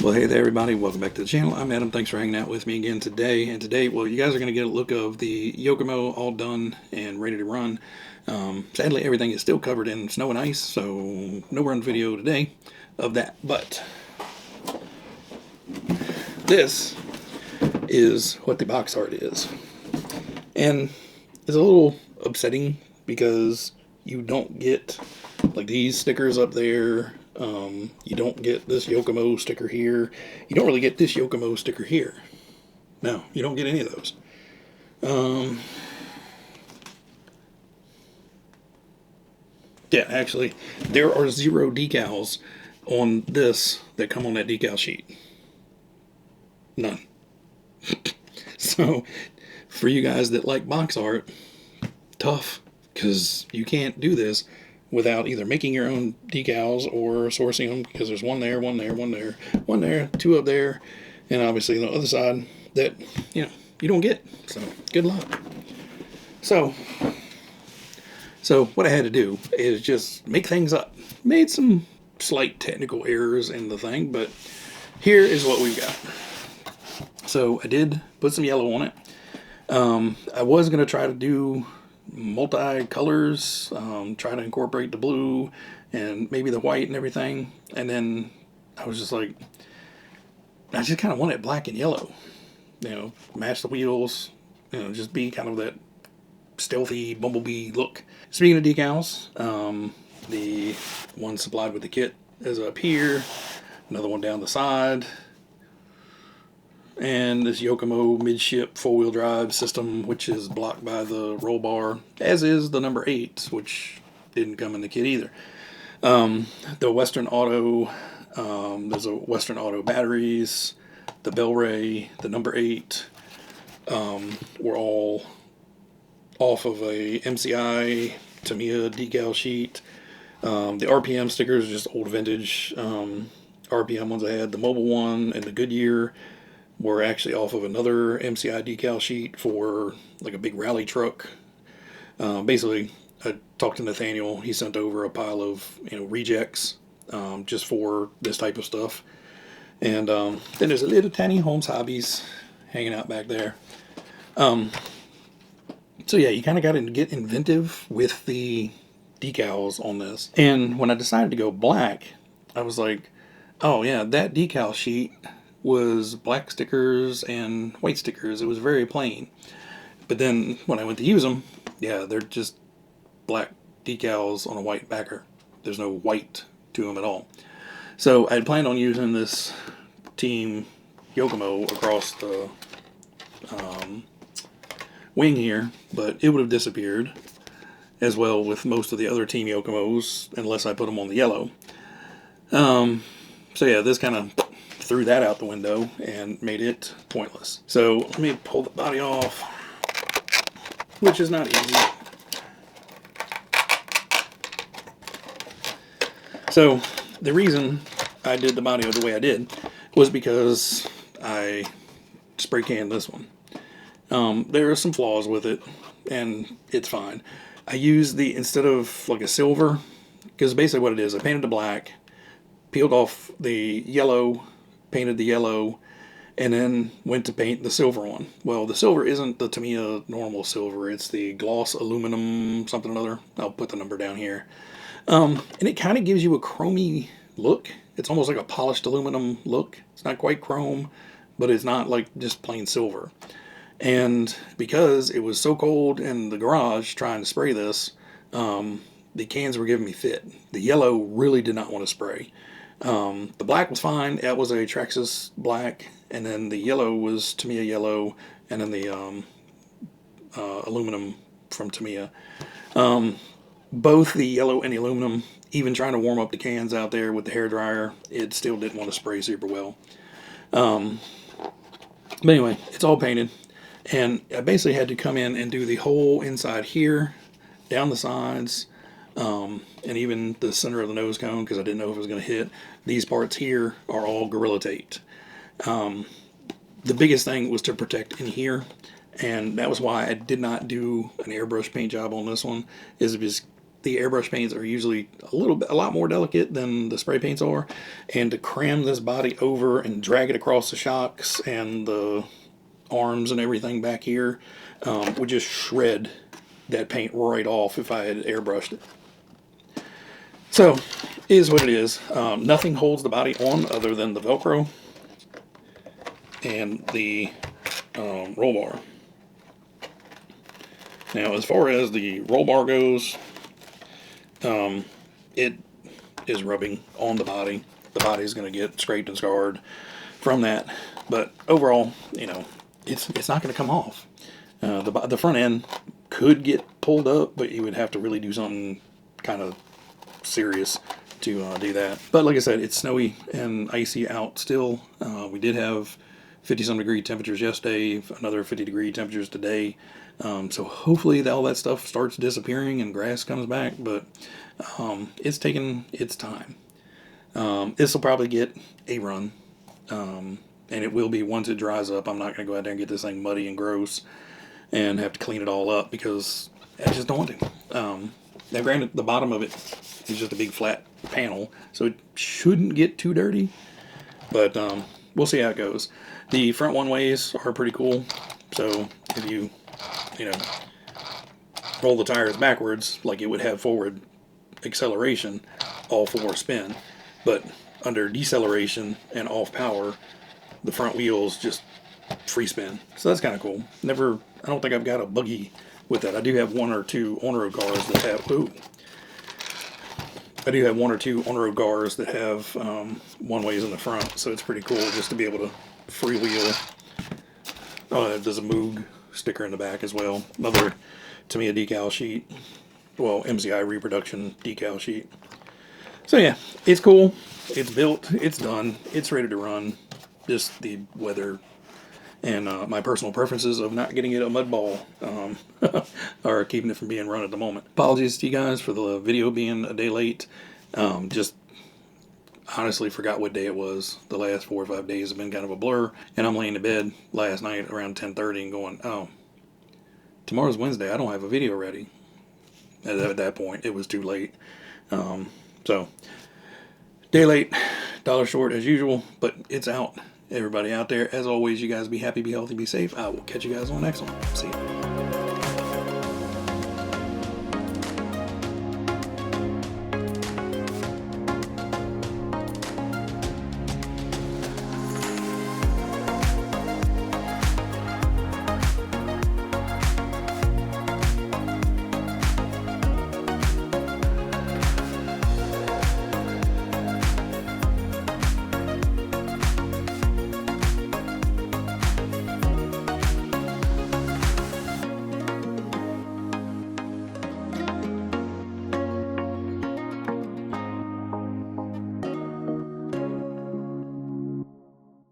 Well, hey there, everybody. Welcome back to the channel. I'm Adam. Thanks for hanging out with me again today. And today, well, you guys are going to get a look of the Yokomo all done and ready to run. Sadly, everything is still covered in snow and ice, so no run video today of that. But this is what the box art is. And it's a little upsetting because you don't get like these stickers up there. You don't get this Yokomo sticker here. You don't really get this Yokomo sticker here. No, you don't get any of those. Yeah, actually, there are 0 decals on this that come on that decal sheet. None. So, for you guys that like box art, tough, because you can't do this without either making your own decals or sourcing them, because there's one there, one there, one there, one there, 2 up there, and obviously the other side that, you know, you don't get. So, good luck. So what I had to do is just make things up. Made some slight technical errors in the thing, but here is what we've got. So I did put some yellow on it. I was going to try to do multi-colors, try to incorporate the blue and maybe the white and everything. And then I was just like, I just kind of want it black and yellow. You know, match the wheels, you know, just be kind of that stealthy bumblebee look. Speaking of decals, the one supplied with the kit is up here, another one down the side, and this Yokomo midship 4-wheel drive system, which is blocked by the roll bar, as is the number 8, which didn't come in the kit either. The Western Auto, there's a Western Auto batteries, the bell ray, the number 8, were all off of a MCI Tamiya decal sheet. The RPM stickers are just old vintage RPM ones I had. The mobile one and the Goodyear were actually off of another MCI decal sheet for like a big rally truck. Basically, I talked to Nathaniel. He sent over a pile of, you know, rejects just for this type of stuff. And then there's a little tiny Holmes Hobbies hanging out back there. So yeah, you kind of got to get inventive with the decals on this. And when I decided to go black, I was like, oh yeah, that decal sheet was black stickers and white stickers. It was very plain. But then when I went to use them, yeah, they're just black decals on a white backer. There's no white to them at all. So I had planned on using this Team Yokomo across the wing here, but it would have disappeared as well with most of the other Team Yokomos unless I put them on the yellow. So yeah, this kind of threw that out the window and made it pointless. So let me pull the body off, which is not easy. So the reason I did the body the way I did was because I spray canned this one. There are some flaws with it, and it's fine. I used the, instead of like a silver, because basically what it is, I painted the black, peeled off the yellow, painted the yellow, and then went to paint the silver one. Well, the silver isn't the Tamiya normal silver, it's the gloss aluminum something or other. I'll put the number down here. And it kind of gives you a chromey look. It's almost like a polished aluminum look. It's not quite chrome, but it's not like just plain silver. And because it was so cold in the garage trying to spray this, the cans were giving me fit. The yellow really did not want to spray. The black was fine. That was a Traxxas black. And then the yellow was Tamiya yellow. And then the aluminum from Tamiya. Both the yellow and the aluminum, even trying to warm up the cans out there with the hairdryer, it still didn't want to spray super well. But anyway, it's all painted. And I basically had to come in and do the whole inside here, down the sides, and even the center of the nose cone, because I didn't know if it was going to hit. These parts here are all Gorilla Taped. The biggest thing was to protect in here, and that was why I did not do an airbrush paint job on this one, is because the airbrush paints are usually a lot more delicate than the spray paints are, and to cram this body over and drag it across the shocks and the arms and everything back here would just shred that paint right off if I had airbrushed it. So, is what it is. Nothing holds the body on other than the Velcro and the roll bar. Now, as far as the roll bar goes, it is rubbing on the body. The body is going to get scraped and scarred from that. But overall, you know, it's not going to come off. The front end could get pulled up, but you would have to really do something kind of serious to do that. But like I said, it's snowy and icy out still. We did have 50-some degree temperatures yesterday, another 50-degree temperatures today. So hopefully all that stuff starts disappearing and grass comes back, but it's taking its time. This will probably get a run, and it will be once it dries up. I'm not going to go out there and get this thing muddy and gross and have to clean it all up because I just don't want to. Now granted, the bottom of it is just a big flat panel, so it shouldn't get too dirty, but we'll see how it goes. The front one-ways are pretty cool, so if you roll the tires backwards like it would have forward acceleration, all four spin, but under deceleration and off power, the front wheels just free spin. So that's kind of cool. I don't think I've got a buggy with that. I do have one or two on-road cars that have, one-ways in the front, so it's pretty cool just to be able to freewheel. There's a Moog sticker in the back as well. Another, to me, a decal sheet. Well, MCI reproduction decal sheet. So yeah, it's cool. It's built. It's done. It's ready to run. Just the weather and my personal preferences of not getting it a mud ball are keeping it from being run at the moment. Apologies to you guys for the video being a day late. Just honestly forgot what day it was. The last 4 or 5 days have been kind of a blur, and I'm laying in bed last night around 10:30 and going, oh, tomorrow's Wednesday. I don't have a video ready. At that point, it was too late. So, day late, dollar short as usual, but it's out. Everybody out there, as always, you guys be happy, be healthy, be safe. I will catch you guys on the next one. See you.